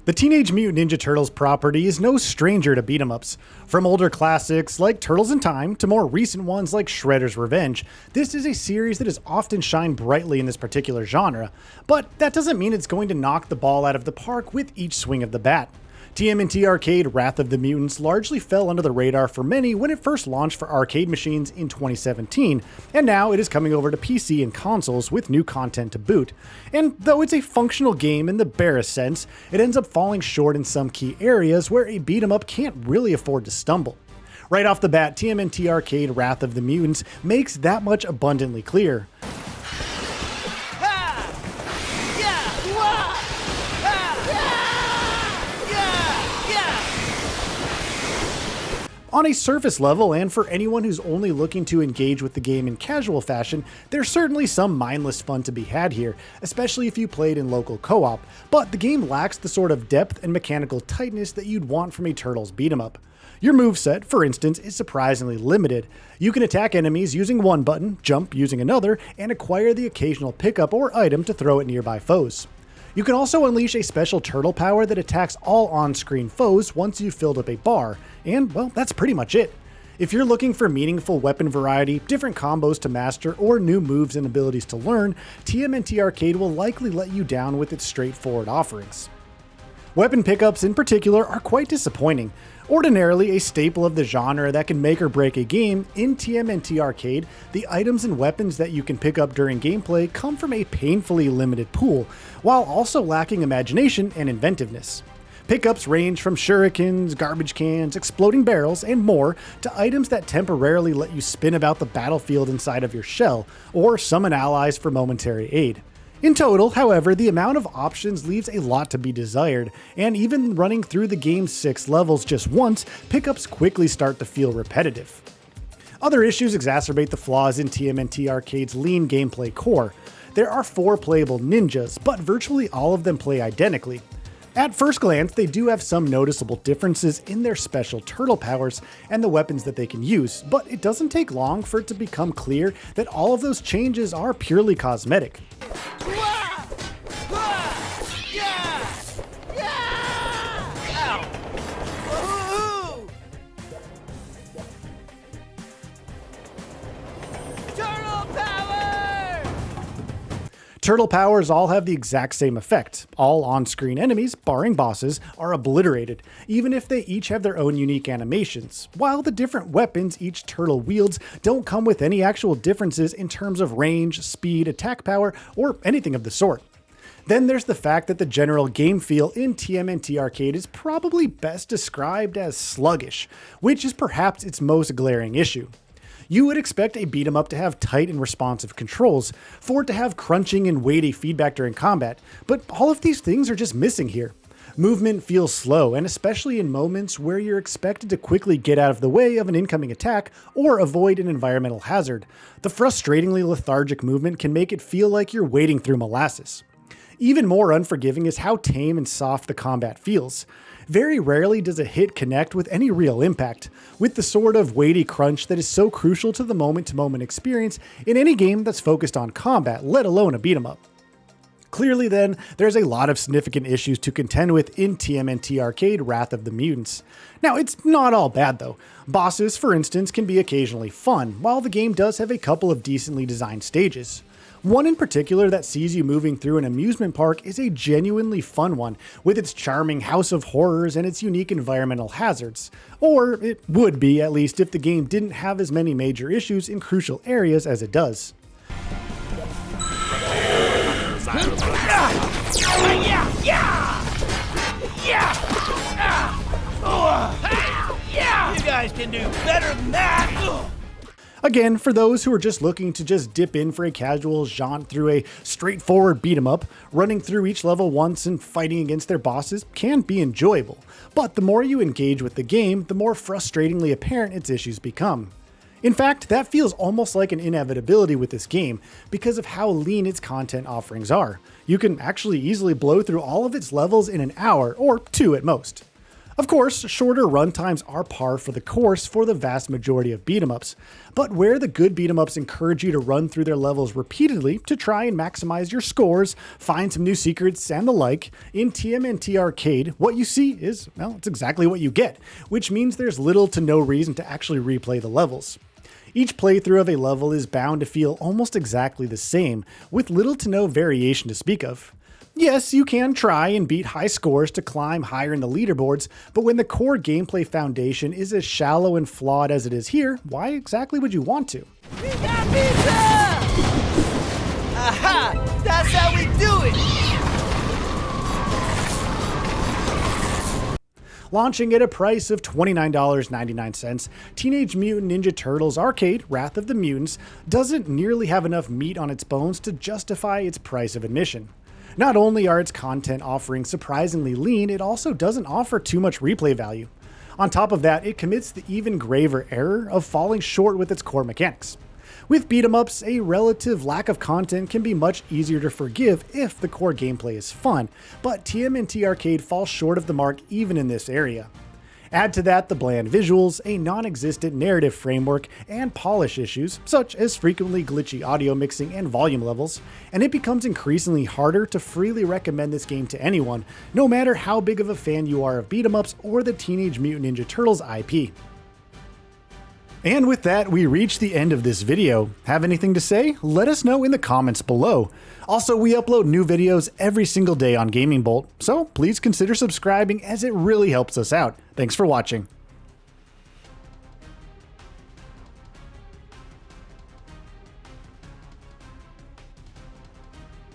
The Teenage Mutant Ninja Turtles property is no stranger to beat-em-ups. From older classics like Turtles in Time to more recent ones like Shredder's Revenge, this is a series that has often shined brightly in this particular genre, but that doesn't mean it's going to knock the ball out of the park with each swing of the bat. TMNT Arcade Wrath of the Mutants largely fell under the radar for many when it first launched for arcade machines in 2017, and now it is coming over to PC and consoles with new content to boot. And though it's a functional game in the barest sense, it ends up falling short in some key areas where a beat-em-up can't really afford to stumble. Right off the bat, TMNT Arcade Wrath of the Mutants makes that much abundantly clear. On a surface level, and for anyone who's only looking to engage with the game in casual fashion, there's certainly some mindless fun to be had here, especially if you played in local co-op, but the game lacks the sort of depth and mechanical tightness that you'd want from a Turtles beat-em-up. Your moveset, for instance, is surprisingly limited. You can attack enemies using one button, jump using another, and acquire the occasional pickup or item to throw at nearby foes. You can also unleash a special turtle power that attacks all on-screen foes once you've filled up a bar, and well, that's pretty much it. If you're looking for meaningful weapon variety, different combos to master, or new moves and abilities to learn, TMNT Arcade will likely let you down with its straightforward offerings. Weapon pickups in particular are quite disappointing. Ordinarily a staple of the genre that can make or break a game, in TMNT Arcade, the items and weapons that you can pick up during gameplay come from a painfully limited pool, while also lacking imagination and inventiveness. Pickups range from shurikens, garbage cans, exploding barrels, and more, to items that temporarily let you spin about the battlefield inside of your shell, or summon allies for momentary aid. In total, however, the amount of options leaves a lot to be desired, and even running through the game's 6 levels just once, pickups quickly start to feel repetitive. Other issues exacerbate the flaws in TMNT Arcade's lean gameplay core. There are 4 playable ninjas, but virtually all of them play identically. At first glance, they do have some noticeable differences in their special turtle powers and the weapons that they can use, but it doesn't take long for it to become clear that all of those changes are purely cosmetic. Turtle powers all have the exact same effect. All on-screen enemies, barring bosses, are obliterated, even if they each have their own unique animations, while the different weapons each turtle wields don't come with any actual differences in terms of range, speed, attack power, or anything of the sort. Then there's the fact that the general game feel in TMNT Arcade is probably best described as sluggish, which is perhaps its most glaring issue. You would expect a beat-em-up to have tight and responsive controls, for it to have crunching and weighty feedback during combat, but all of these things are just missing here. Movement feels slow, and especially in moments where you're expected to quickly get out of the way of an incoming attack or avoid an environmental hazard, the frustratingly lethargic movement can make it feel like you're wading through molasses. Even more unforgiving is how tame and soft the combat feels. Very rarely does a hit connect with any real impact, with the sort of weighty crunch that is so crucial to the moment-to-moment experience in any game that's focused on combat, let alone a beat-em-up. Clearly then, there's a lot of significant issues to contend with in TMNT Arcade Wrath of the Mutants. Now, it's not all bad though. Bosses, for instance, can be occasionally fun, while the game does have a couple of decently designed stages. One in particular that sees you moving through an amusement park is a genuinely fun one, with its charming house of horrors and its unique environmental hazards. Or it would be, at least, if the game didn't have as many major issues in crucial areas as it does. You guys can do better than that! Again, for those who are just looking to just dip in for a casual jaunt through a straightforward beat-em-up, running through each level once and fighting against their bosses can be enjoyable. But the more you engage with the game, the more frustratingly apparent its issues become. In fact, that feels almost like an inevitability with this game because of how lean its content offerings are. You can actually easily blow through all of its levels in an hour, or 2 at most. Of course, shorter runtimes are par for the course for the vast majority of beat-em-ups, but where the good beat-em-ups encourage you to run through their levels repeatedly to try and maximize your scores, find some new secrets, and the like, in TMNT Arcade, what you see is, well, it's exactly what you get, which means there's little to no reason to actually replay the levels. Each playthrough of a level is bound to feel almost exactly the same, with little to no variation to speak of. Yes, you can try and beat high scores to climb higher in the leaderboards, but when the core gameplay foundation is as shallow and flawed as it is here, why exactly would you want to? We got pizza! Aha! That's how we do it! Launching at a price of $29.99, Teenage Mutant Ninja Turtles Arcade, Wrath of the Mutants, doesn't nearly have enough meat on its bones to justify its price of admission. Not only are its content offerings surprisingly lean, it also doesn't offer too much replay value. On top of that, it commits the even graver error of falling short with its core mechanics. With beat-em-ups, a relative lack of content can be much easier to forgive if the core gameplay is fun, but TMNT Arcade falls short of the mark even in this area. Add to that the bland visuals, a non-existent narrative framework, and polish issues, such as frequently glitchy audio mixing and volume levels, and it becomes increasingly harder to freely recommend this game to anyone, no matter how big of a fan you are of beat-em-ups or the Teenage Mutant Ninja Turtles IP. And with that, we reach the end of this video. Have anything to say? Let us know in the comments below. Also, we upload new videos every single day on Gaming Bolt, so please consider subscribing as it really helps us out. Thanks for watching.